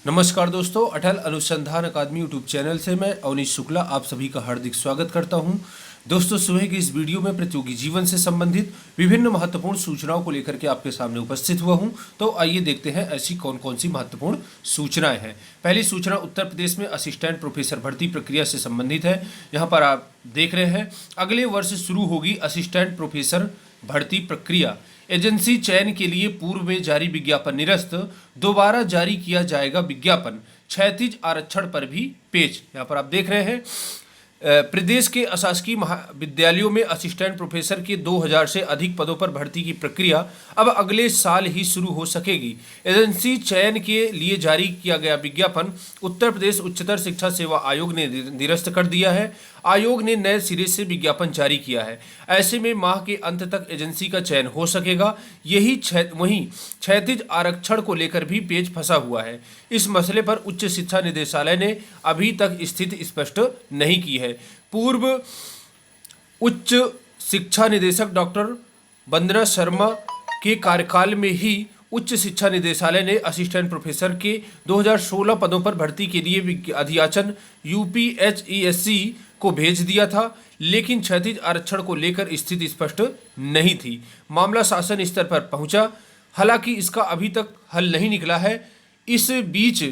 नमस्कार दोस्तों, अटल अनुसंधान अकादमी यूट्यूब चैनल से मैं अवनीश शुक्ला आप सभी का हार्दिक स्वागत करता हूं। दोस्तों, सुबह की इस वीडियो में प्रतियोगी जीवन से संबंधित विभिन्न महत्वपूर्ण सूचनाओं को लेकर के आपके सामने उपस्थित हुआ हूं। तो आइए देखते हैं ऐसी कौन कौन सी महत्वपूर्ण सूचनाएं हैं। पहली सूचना उत्तर प्रदेश में असिस्टेंट प्रोफेसर भर्ती प्रक्रिया से संबंधित है। यहाँ पर आप देख रहे हैं, अगले वर्ष शुरू होगी असिस्टेंट प्रोफेसर भर्ती प्रक्रिया। एजेंसी चयन के लिए पूर्व में जारी विज्ञापन निरस्त, दोबारा जारी किया जाएगा विज्ञापन। क्षैतिज आरक्षण पर भी पेच। यहाँ पर आप देख रहे हैं, प्रदेश के अशासकीय महाविद्यालयों में असिस्टेंट प्रोफेसर के 2000 से अधिक पदों पर भर्ती की प्रक्रिया अब अगले साल ही शुरू हो सकेगी। एजेंसी चयन के लिए जारी किया गया विज्ञापन उत्तर प्रदेश उच्चतर शिक्षा सेवा आयोग ने निरस्त कर दिया है। आयोग ने नए सिरे से विज्ञापन जारी किया है। ऐसे में माह के अंत तक एजेंसी का चयन हो सकेगा। वहीं क्षैतिज आरक्षण को लेकर भी पेच फंसा हुआ है। इस मसले पर उच्च शिक्षा निदेशालय ने अभी तक स्थिति स्पष्ट नहीं की है। पूर्व उच्च शिक्षा निदेशक डॉक्टर वंदना शर्मा के कार्यकाल में ही उच्च शिक्षा निदेशालय ने असिस्टेंट प्रोफेसर के 2016 पदों पर भर्ती के लिए अधियाचन यूपीएचईएससी को भेज दिया था, लेकिन क्षैतिज आरक्षण को लेकर स्थिति स्पष्ट नहीं थी। मामला शासन स्तर पर पहुंचा, हालांकि इसका अभी तक हल नहीं निकला है। इस बीच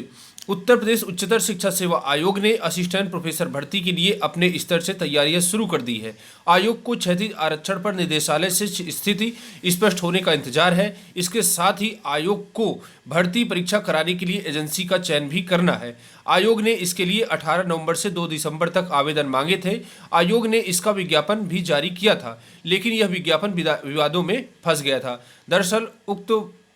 उत्तर प्रदेश उच्चतर शिक्षा सेवा आयोग ने असिस्टेंट प्रोफेसर भर्ती के लिए अपने स्तर से तैयारियां शुरू कर दी है। आयोग को क्षैतिज आरक्षण पर निदेशालय से स्थिति स्पष्ट होने का इंतजार है। इसके साथ ही आयोग को भर्ती परीक्षा कराने के लिए एजेंसी का चयन भी करना है। आयोग ने इसके लिए 18 नवंबर से 2 दिसंबर तक आवेदन मांगे थे। आयोग ने इसका विज्ञापन भी जारी किया था, लेकिन यह विज्ञापन विवादों में फंस गया था। दरअसल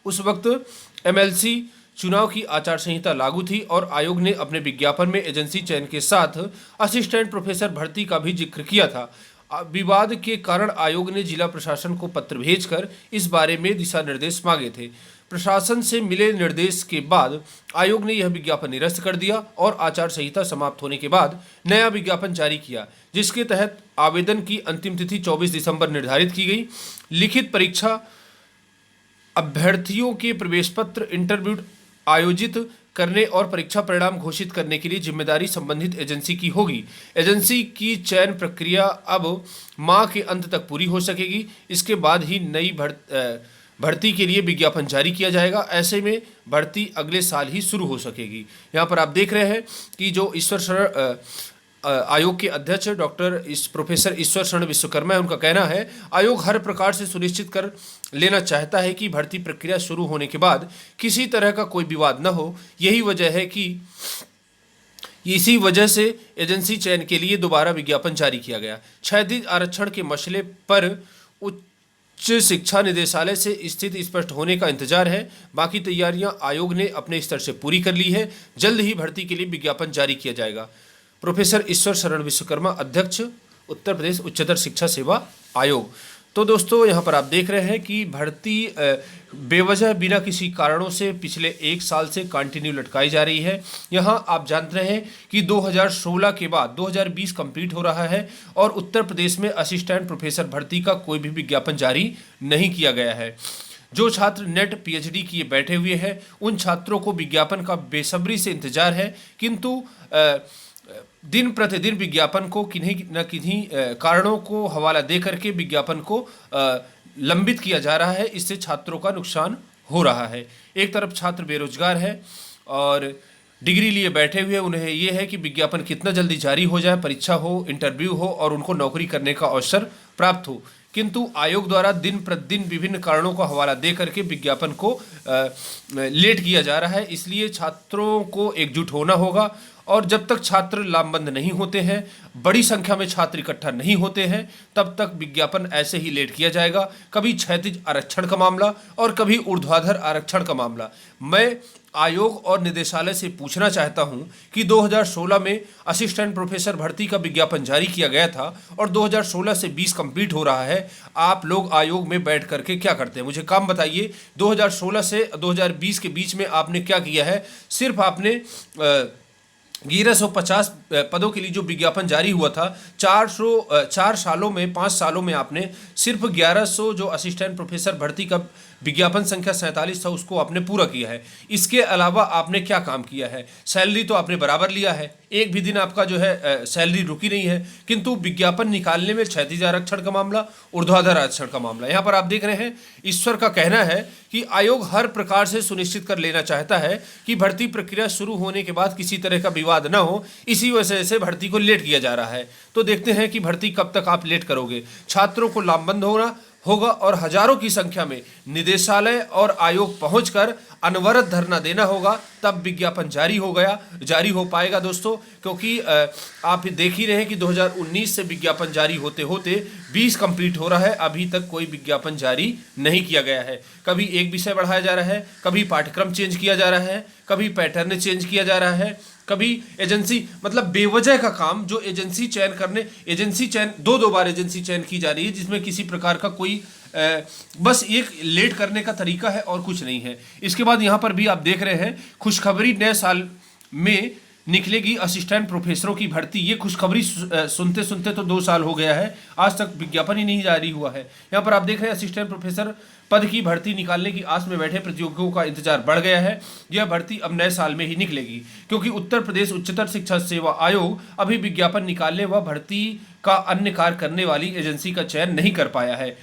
उस वक्त एमएलसी चुनाव की आचार संहिता लागू थी और आयोग ने अपने विज्ञापन में एजेंसी चयन के साथ असिस्टेंट प्रोफेसर भर्ती का भी जिक्र किया था। विवाद के कारण आयोग ने जिला प्रशासन को पत्र भेजकर इस बारे में दिशा निर्देश मांगे थे। प्रशासन से मिले निर्देश के बाद आयोग ने यह विज्ञापन निरस्त कर दिया और आचार संहिता समाप्त होने के बाद नया विज्ञापन जारी किया, जिसके तहत आवेदन की अंतिम तिथि 24 दिसंबर निर्धारित की गई। लिखित परीक्षा, अभ्यर्थियों के प्रवेश पत्र, इंटरव्यू आयोजित करने और परीक्षा परिणाम घोषित करने के लिए जिम्मेदारी संबंधित एजेंसी की होगी। एजेंसी की चयन प्रक्रिया अब माह के अंत तक पूरी हो सकेगी। इसके बाद ही नई भर्ती के लिए विज्ञापन जारी किया जाएगा। ऐसे में भर्ती अगले साल ही शुरू हो सकेगी। यहाँ पर आप देख रहे हैं कि जो ईश्वर शरण आयोग के अध्यक्ष प्रोफेसर ईश्वर शरण विश्वकर्मा है, उनका कहना है, आयोग हर प्रकार से सुनिश्चित कर लेना चाहता है कि भर्ती प्रक्रिया शुरू होने के बाद किसी तरह का कोई विवाद न हो। इसी वजह से एजेंसी चयन के लिए दोबारा विज्ञापन जारी किया गया। क्षैतिज आरक्षण के मसले पर उच्च शिक्षा निदेशालय से स्थिति स्पष्ट होने का इंतजार है। बाकी तैयारियां आयोग ने अपने स्तर से पूरी कर ली है। जल्द ही भर्ती के लिए विज्ञापन जारी किया जाएगा। प्रोफेसर ईश्वर शरण विश्वकर्मा, अध्यक्ष उत्तर प्रदेश उच्चतर शिक्षा सेवा आयोग। तो दोस्तों, यहाँ पर आप देख रहे हैं कि भर्ती बेवजह बिना किसी कारणों से पिछले 1 साल से कंटिन्यू लटकाई जा रही है। यहाँ आप जानते हैं कि 2016 के बाद 2020 कंप्लीट हो रहा है और उत्तर प्रदेश में असिस्टेंट प्रोफेसर भर्ती का कोई भी विज्ञापन जारी नहीं किया गया है। जो छात्र नेट पीएचडी किए बैठे हुए हैं, उन छात्रों को विज्ञापन का बेसब्री से इंतजार है, किंतु दिन प्रतिदिन विज्ञापन को किन्हीं न किन्हीं कारणों को हवाला दे करके विज्ञापन को लंबित किया जा रहा है। इससे छात्रों का नुकसान हो रहा है। एक तरफ छात्र बेरोजगार है और डिग्री लिए बैठे हुए, उन्हें ये है कि विज्ञापन कितना जल्दी जारी हो जाए, परीक्षा हो, इंटरव्यू हो और उनको नौकरी करने का अवसर प्राप्त हो, किंतु आयोग द्वारा दिन प्रतिदिन विभिन्न कारणों का हवाला दे करके विज्ञापन को लेट किया जा रहा है। इसलिए छात्रों को एकजुट होना होगा और जब तक छात्र लामबंद नहीं होते हैं, बड़ी संख्या में छात्र इकट्ठा नहीं होते हैं, तब तक विज्ञापन ऐसे ही लेट किया जाएगा। कभी क्षैतिज आरक्षण का मामला और कभी ऊर्ध्वाधर आरक्षण का मामला। मैं आयोग और निदेशालय से पूछना चाहता हूं कि 2016 में असिस्टेंट प्रोफेसर भर्ती का विज्ञापन जारी किया गया था और 2016 से 20 कंप्लीट हो रहा है। आप लोग आयोग में बैठ करके क्या करते हैं? मुझे काम बताइए। 2016 से 2020 के बीच में आपने क्या किया है? सिर्फ आपने 1150 पदों के लिए जो विज्ञापन जारी हुआ था, 4 सालों में 5 सालों में आपने सिर्फ 1100 जो असिस्टेंट प्रोफेसर भर्ती का विज्ञापन संख्या 47 था उसको आपने पूरा किया है। इसके अलावा आपने क्या काम किया है? सैलरी तो आपने बराबर लिया है, एक भी दिन आपका जो है सैलरी रुकी नहीं है, किंतु विज्ञापन निकालने में क्षैतिज आरक्षण का मामला, ऊर्ध्वाधर आरक्षण का मामला। यहाँ पर आप देख रहे हैं ईश्वर का कहना है कि आयोग हर प्रकार से सुनिश्चित कर लेना चाहता है कि भर्ती प्रक्रिया शुरू होने के बाद किसी तरह का विवाद न हो, इसी वजह से भर्ती को लेट किया जा रहा है। तो देखते हैं कि भर्ती कब तक आप लेट करोगे। छात्रों को लामबंद होगा और हजारों की संख्या में निदेशालय और आयोग पहुंचकर अनवरत धरना देना होगा, तब विज्ञापन जारी हो पाएगा दोस्तों। क्योंकि आप देख ही रहे हैं कि 2019 से विज्ञापन जारी होते होते 20 कंप्लीट हो रहा है, अभी तक कोई विज्ञापन जारी नहीं किया गया है। कभी एक विषय बढ़ाया जा रहा है, कभी पाठ्यक्रम चेंज किया जा रहा है, कभी पैटर्न चेंज किया जा रहा है, कभी एजेंसी, मतलब बेवजह का काम जो एजेंसी चयन दो बार एजेंसी चयन की जा रही है, जिसमें किसी प्रकार का कोई बस एक लेट करने का तरीका है और कुछ नहीं है। इसके बाद यहाँ पर भी आप देख रहे हैं खुशखबरी, नए साल में निकलेगी असिस्टेंट प्रोफेसरों की भर्ती। ये खुशखबरी सुनते सुनते तो 2 साल हो गया है, आज तक विज्ञापन ही नहीं जारी हुआ है। यहाँ पर आप देख रहे हैं असिस्टेंट प्रोफेसर पद की भर्ती निकालने की आस में बैठे प्रतियोगियों का इंतजार बढ़ गया है। यह भर्ती अब नए साल में ही निकलेगी, क्योंकि उत्तर प्रदेश उच्चतर शिक्षा सेवा आयोग अभी विज्ञापन निकालने व भर्ती का अन्य कार्य करने वाली एजेंसी का चयन नहीं कर पाया है।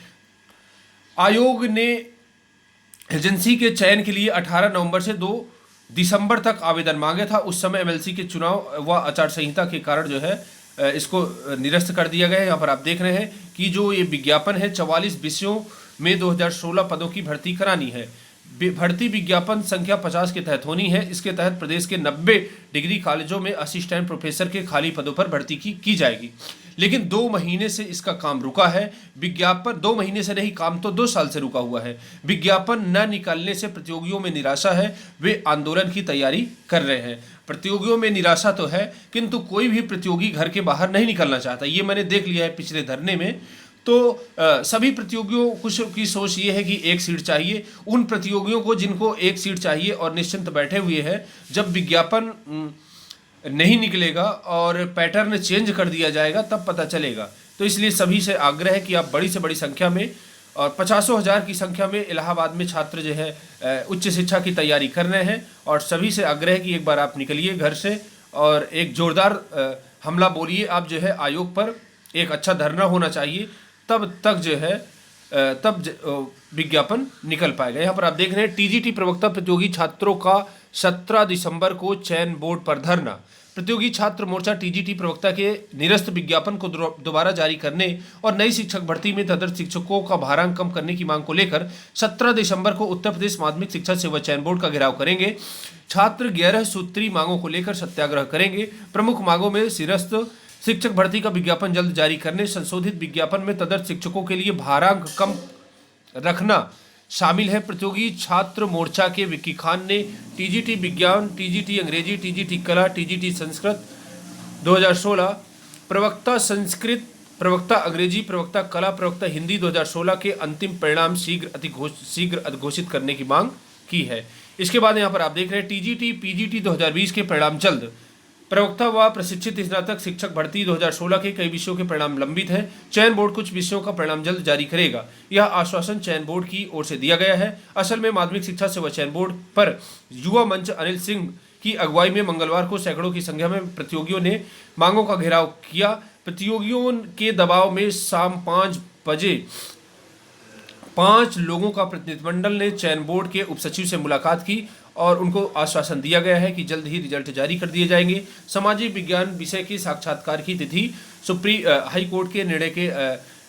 आयोग ने एजेंसी के चयन के लिए 18 नवंबर से 2 दिसंबर तक आवेदन मांगे था। उस समय एमएलसी के चुनाव व आचार संहिता के कारण जो है इसको निरस्त कर दिया गया है। यहाँ पर आप देख रहे हैं कि जो ये विज्ञापन है 44 विषयों में 2016 पदों की भर्ती करानी है। भर्ती विज्ञापन संख्या 50 के तहत होनी है। इसके तहत प्रदेश के 90 डिग्री कॉलेजों में असिस्टेंट प्रोफेसर के खाली पदों पर भर्ती की जाएगी। लेकिन 2 महीने से इसका काम रुका है। विज्ञापन 2 महीने से नहीं, काम तो 2 साल से रुका हुआ है। विज्ञापन न निकालने से प्रतियोगियों में निराशा है, वे आंदोलन की तैयारी कर रहे हैं। प्रतियोगियों में निराशा तो है, किंतु कोई भी प्रतियोगी घर के बाहर नहीं निकलना चाहता। ये मैंने देख लिया है पिछले धरने में। तो सभी प्रतियोगियों कुछ की सोच ये है कि एक सीट चाहिए। उन प्रतियोगियों को जिनको एक सीट चाहिए और निश्चिंत बैठे हुए हैं, जब विज्ञापन नहीं निकलेगा और पैटर्न चेंज कर दिया जाएगा तब पता चलेगा। तो इसलिए सभी से आग्रह है कि आप बड़ी से बड़ी संख्या में और 50,000 की संख्या में इलाहाबाद में छात्र जो है उच्च शिक्षा की तैयारी कर रहे हैं, और सभी से आग्रह है कि एक बार आप निकलिए घर से और एक जोरदार हमला बोलिए आप जो है आयोग पर। एक अच्छा धरना होना चाहिए, तब तक जो है विज्ञापन निकल पाएगा। यहाँ पर आप देख रहे हैं टीजीटी प्रवक्ता प्रतियोगी छात्रों का 17 दिसंबर को चयन बोर्ड पर धरना। प्रतियोगी छात्र मोर्चा टीजीटी प्रवक्ता के निरस्त विज्ञापन को दोबारा जारी करने और नई शिक्षक भर्ती में तदर्थ शिक्षकों का भारांक कम करने की मांग को लेकर 17 दिसंबर को उत्तर प्रदेश माध्यमिक शिक्षा सेवा चयन बोर्ड का घेराव करेंगे। छात्र 11 सूत्री मांगों को लेकर सत्याग्रह करेंगे। प्रमुख मांगों में सिरस्त शिक्षक भर्ती का विज्ञापन जल्द जारी करने, संशोधित विज्ञापन में तदर्थ शिक्षकों के लिए भारांक कम रखना शामिल है। प्रतियोगी छात्र मोर्चा के विक्की खान ने टीजीटी विज्ञान, टीजीटी अंग्रेजी, टीजीटी कला, टीजीटी संस्कृत 2016, प्रवक्ता संस्कृत, प्रवक्ता अंग्रेजी, प्रवक्ता कला, प्रवक्ता हिंदी 2016 के अंतिम परिणाम शीघ्र घोषित करने की मांग की है। इसके बाद यहाँ पर आप देख रहे हैं टीजीटी पीजीटी 2020 के परिणाम जल्द। प्रवक्ता व प्रशिक्षित स्नातक शिक्षक भर्ती 2016 के कई विषयों के परिणाम लंबित हैं। चयन बोर्ड कुछ विषयों का परिणाम जल्द जारी करेगा। यह आश्वासन चयन बोर्ड की ओर से दिया गया है। असल में माध्यमिक शिक्षा सेवा चयन बोर्ड पर युवा मंच अनिल सिंह की अगुवाई में मंगलवार को सैकड़ों की संख्या में प्रतियोगियों ने मांगों का घेराव किया। प्रतियोगियों के दबाव में शाम 5 बजे 5 लोगों का प्रतिनिधिमंडल ने चयन बोर्ड के उपसचिव से मुलाकात की और उनको आश्वासन दिया गया है कि जल्द ही रिजल्ट जारी कर दिए जाएंगे। सामाजिक विज्ञान विषय के साक्षात्कार की तिथि हाई कोर्ट के निर्णय के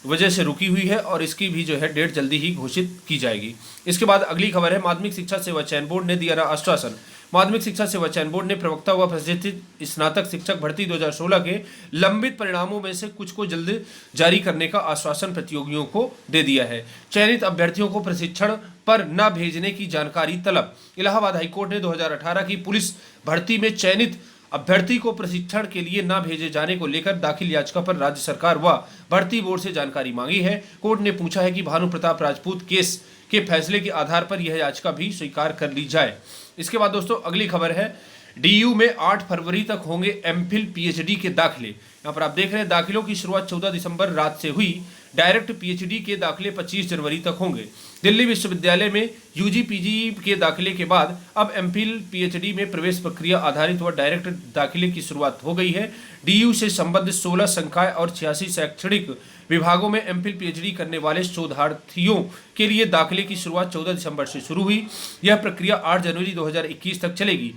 वजह से रुकी हुई है और इसकी भी जो है डेट जल्दी ही घोषित की जाएगी। इसके बाद अगली खबर है माध्यमिक शिक्षा सेवा चयन बोर्ड ने दिया आश्वासन। माध्यमिक शिक्षा सेवा चयन बोर्ड ने प्रवक्ता व प्रशिक्षित स्नातक शिक्षक भर्ती 2016 के लंबित परिणामों में से कुछ को जल्द जारी करने का आश्वासन प्रतियोगियों को दे दिया है। चयनित अभ्यर्थियों को प्रशिक्षण पर न भेजने की जानकारी तलब। इलाहाबाद हाईकोर्ट ने 2018 की पुलिस भर्ती में चयनित अभ्यर्थी को प्रशिक्षण के लिए न भेजे जाने को लेकर दाखिल याचिका पर राज्य सरकार व भर्ती बोर्ड से जानकारी मांगी है। कोर्ट ने पूछा है कि भानु प्रताप राजपूत केस के फैसले के आधार पर यह याचिका भी स्वीकार कर ली जाए। इसके बाद दोस्तों अगली खबर है डीयू में 8 फरवरी तक होंगे एमफिल पीएचडी के दाखिले। यहाँ पर आप देख रहे हैं दाखिलों की शुरुआत 14 दिसंबर रात से हुई। डायरेक्ट पीएचडी के दाखिले 25 जनवरी तक होंगे। दिल्ली विश्वविद्यालय में यूजी पीजी के दाखिले के बाद अब एमफिल पीएचडी में प्रवेश प्रक्रिया आधारित व डायरेक्ट दाखिले की शुरुआत हो गई है। डीयू से संबद्ध 16 संकाय और 86 शैक्षणिक विभागों में एमफिल पीएचडी करने वाले शोधार्थियों के लिए दाखिले की शुरुआत 14 दिसंबर से शुरू हुई। यह प्रक्रिया 8 जनवरी 2021 तक चलेगी।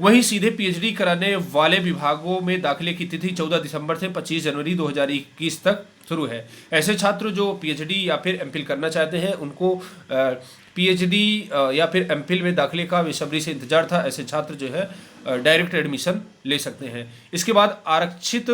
वहीं सीधे पीएचडी कराने वाले विभागों में दाखिले की तिथि 14 दिसंबर से 25 जनवरी 2021 तक शुरू है। ऐसे छात्र जो पीएचडी या फिर एमफिल करना चाहते हैं उनको पीएचडी या फिर एमफिल में दाखिले का बेसब्री से इंतजार था, ऐसे छात्र जो है डायरेक्ट एडमिशन ले सकते हैं। इसके बाद आरक्षित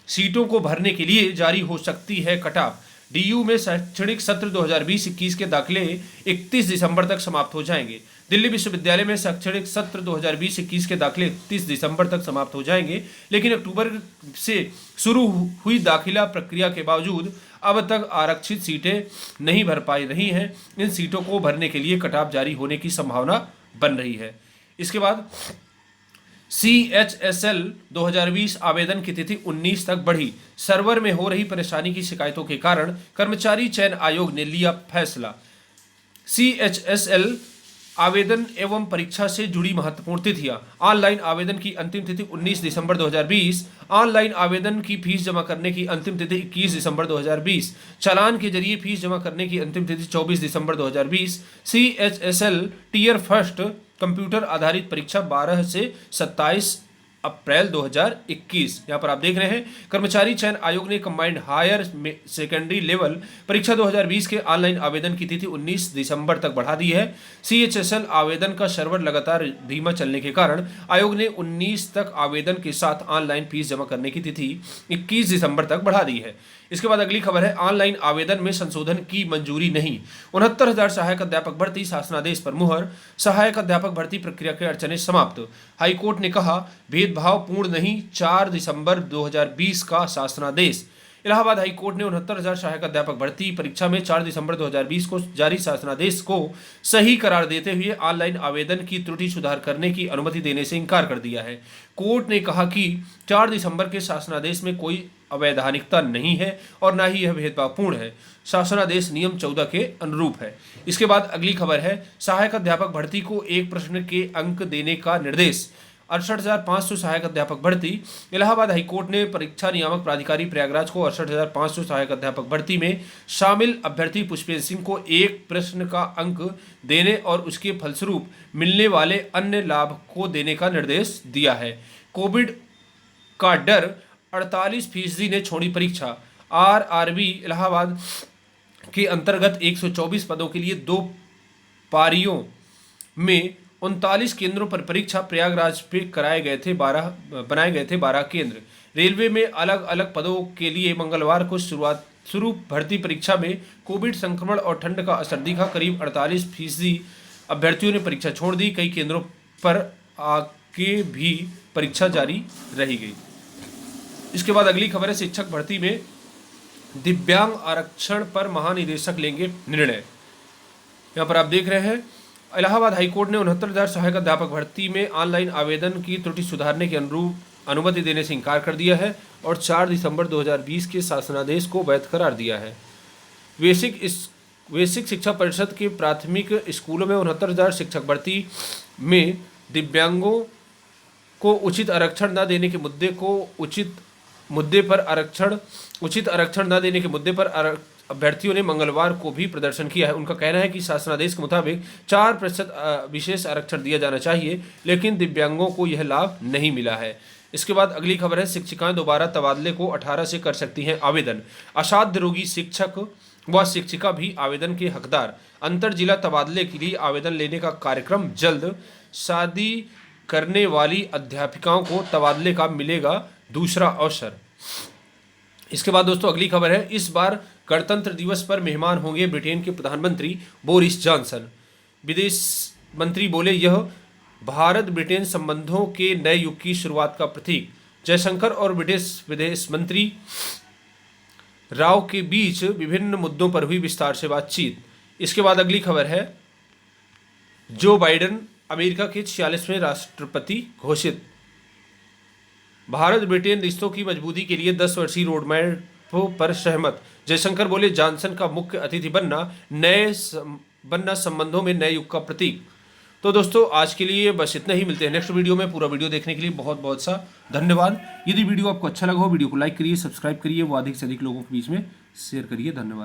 सीटों को भरने के लिए जारी हो सकती है कट ऑफ। डीयू में शैक्षणिक सत्र 2020-21 के दाखिले 31 दिसंबर तक समाप्त हो जाएंगे। दिल्ली विश्वविद्यालय में शैक्षणिक सत्र 2020-21 के दाखिले 31 दिसंबर तक समाप्त हो जाएंगे, लेकिन अक्टूबर से शुरू हुई दाखिला प्रक्रिया के बावजूद अब तक आरक्षित सीटें नहीं भर पाई रही हैं। इन सीटों को भरने के लिए कट ऑफ जारी होने की संभावना बन रही है। इसके बाद CHSL 2020 आवेदन की तिथि 19 तक बढ़ी। सर्वर में हो रही परेशानी की शिकायतों के कारण कर्मचारी चयन आयोग ने लिया फैसला। CHSL आवेदन एवं परीक्षा से जुड़ी महत्वपूर्ण तिथियां। ऑनलाइन आवेदन की अंतिम तिथि 19 दिसंबर 2020। ऑनलाइन आवेदन की फीस जमा करने की अंतिम तिथि 21 दिसंबर 2020। चालान के जरिए फीस जमा करने की अंतिम तिथि 24 दिसंबर 2020। CHSL टीयर फर्स्ट कंप्यूटर आधारित परीक्षा 12 से 27 अप्रैल 2021। यहाँ पर आप देख रहे हैं कर्मचारी चयन आयोग ने कंबाइंड हायर सेकेंडरी लेवल परीक्षा 2020 के ऑनलाइन आवेदन की तिथि 19 दिसंबर तक बढ़ा दी है। CHSL आवेदन का सर्वर लगातार धीमा चलने के कारण आयोग ने 19 तक आवेदन के साथ ऑनलाइन फीस जमा करने की तिथि 21 दिसंबर तक बढ़ा दी है। इसके बाद अगली खबर है ऑनलाइन आवेदन में संशोधन की मंजूरी नहीं। 69,000 सहायक अध्यापक भर्ती शासनादेश पर मुहर। सहायक अध्यापक भर्ती प्रक्रिया के अड़चनें समाप्त। हाईकोर्ट ने कहा भेदभावपूर्ण नहीं 4 दिसंबर 2020 का शासनादेश। इलाहाबाद हाईकोर्ट ने 69,000 सहायक अध्यापक भर्ती परीक्षा में 4 दिसंबर 2020 को जारी शासनादेश को सही करार देते हुए ऑनलाइन आवेदन की त्रुटि सुधार करने की अनुमति देने से इनकार कर दिया है। कोर्ट ने कहा कि 4 दिसंबर के शासनादेश में कोई अवैधानिकता नहीं है और न ही यह भेदभावपूर्ण है। शासनादेश नियम 14 के अनुरूप है। इसके बाद अगली खबर है सहायक अध्यापक भर्ती को एक प्रश्न के अंक देने का निर्देश। 68,500 सहायक अध्यापक भर्ती। इलाहाबाद हाईकोर्ट ने परीक्षा नियामक प्राधिकारी प्रयागराज को 68,500 सहायक अध्यापक भर्ती में शामिल अभ्यर्थी पुष्पेंद्र सिंह को एक प्रश्न का अंक देने और उसके फलस्वरूप मिलने वाले अन्य लाभ को देने का निर्देश दिया है। कोविड का डर 48% ने छोड़ी परीक्षा। RRB इलाहाबाद के अंतर्गत 124 पदों के लिए 2 पारियों में 39 केंद्रों पर परीक्षा प्रयागराज पे बनाए गए थे 12 केंद्र। रेलवे में अलग अलग पदों के लिए मंगलवार को शुरू भर्ती परीक्षा में कोविड संक्रमण और ठंड का असर दिखा। करीब 48% अभ्यर्थियों ने परीक्षा छोड़ दी। कई केंद्रों पर आगे भी परीक्षा जारी रही गई। इसके बाद अगली खबर है शिक्षक भर्ती में दिव्यांग आरक्षण पर महानिदेशक लेंगे निर्णय। यहाँ पर आप देख रहे हैं इलाहाबाद हाईकोर्ट ने 69,000 सहायक अध्यापक भर्ती में ऑनलाइन आवेदन की त्रुटि सुधारने के अनुरूप अनुमति देने से इनकार कर दिया है और 4 दिसंबर 2020 के शासनादेश को वैध करार दिया है। बेसिक शिक्षा परिषद के प्राथमिक स्कूलों में 69,000 शिक्षक भर्ती में दिव्यांगों को उचित आरक्षण न देने के उचित आरक्षण न देने के मुद्दे पर अभ्यर्थियों ने मंगलवार को भी प्रदर्शन किया है। उनका कहना है कि शासनादेश के मुताबिक 4% विशेष आरक्षण दिया जाना चाहिए, लेकिन दिव्यांगों को यह लाभ नहीं मिला है। इसके बाद अगली खबर है शिक्षिकाएं दोबारा तबादले को 18 से कर सकती हैं आवेदन। असाध्य रोगी शिक्षक व शिक्षिका भी आवेदन के हकदार। अंतर जिला तबादले के लिए आवेदन लेने का कार्यक्रम जल्द। शादी करने वाली अध्यापिकाओं को तबादले का मिलेगा दूसरा अवसर। इसके बाद दोस्तों अगली खबर है इस बार गणतंत्र दिवस पर मेहमान होंगे ब्रिटेन के प्रधानमंत्री बोरिस जॉनसन। विदेश मंत्री बोले यह भारत ब्रिटेन संबंधों के नए युग की शुरुआत का प्रतीक। जयशंकर और ब्रिटिश विदेश मंत्री राव के बीच विभिन्न मुद्दों पर हुई विस्तार से बातचीत। इसके बाद अगली खबर है जो बाइडेन अमेरिका के 46वें राष्ट्रपति घोषित। भारत ब्रिटेन रिश्तों की मजबूती के लिए 10 वर्षीय रोडमैप पर सहमत। जयशंकर बोले जॉनसन का मुख्य अतिथि बनना संबंधों में नए युग का प्रतीक। तो दोस्तों आज के लिए बस इतना ही, मिलते हैं नेक्स्ट वीडियो में। पूरा वीडियो देखने के लिए बहुत बहुत सा धन्यवाद। यदि वीडियो आपको अच्छा लगा हो वीडियो को लाइक करिए, सब्सक्राइब करिए, वो अधिक से अधिक लोगों के बीच में शेयर करिए। धन्यवाद।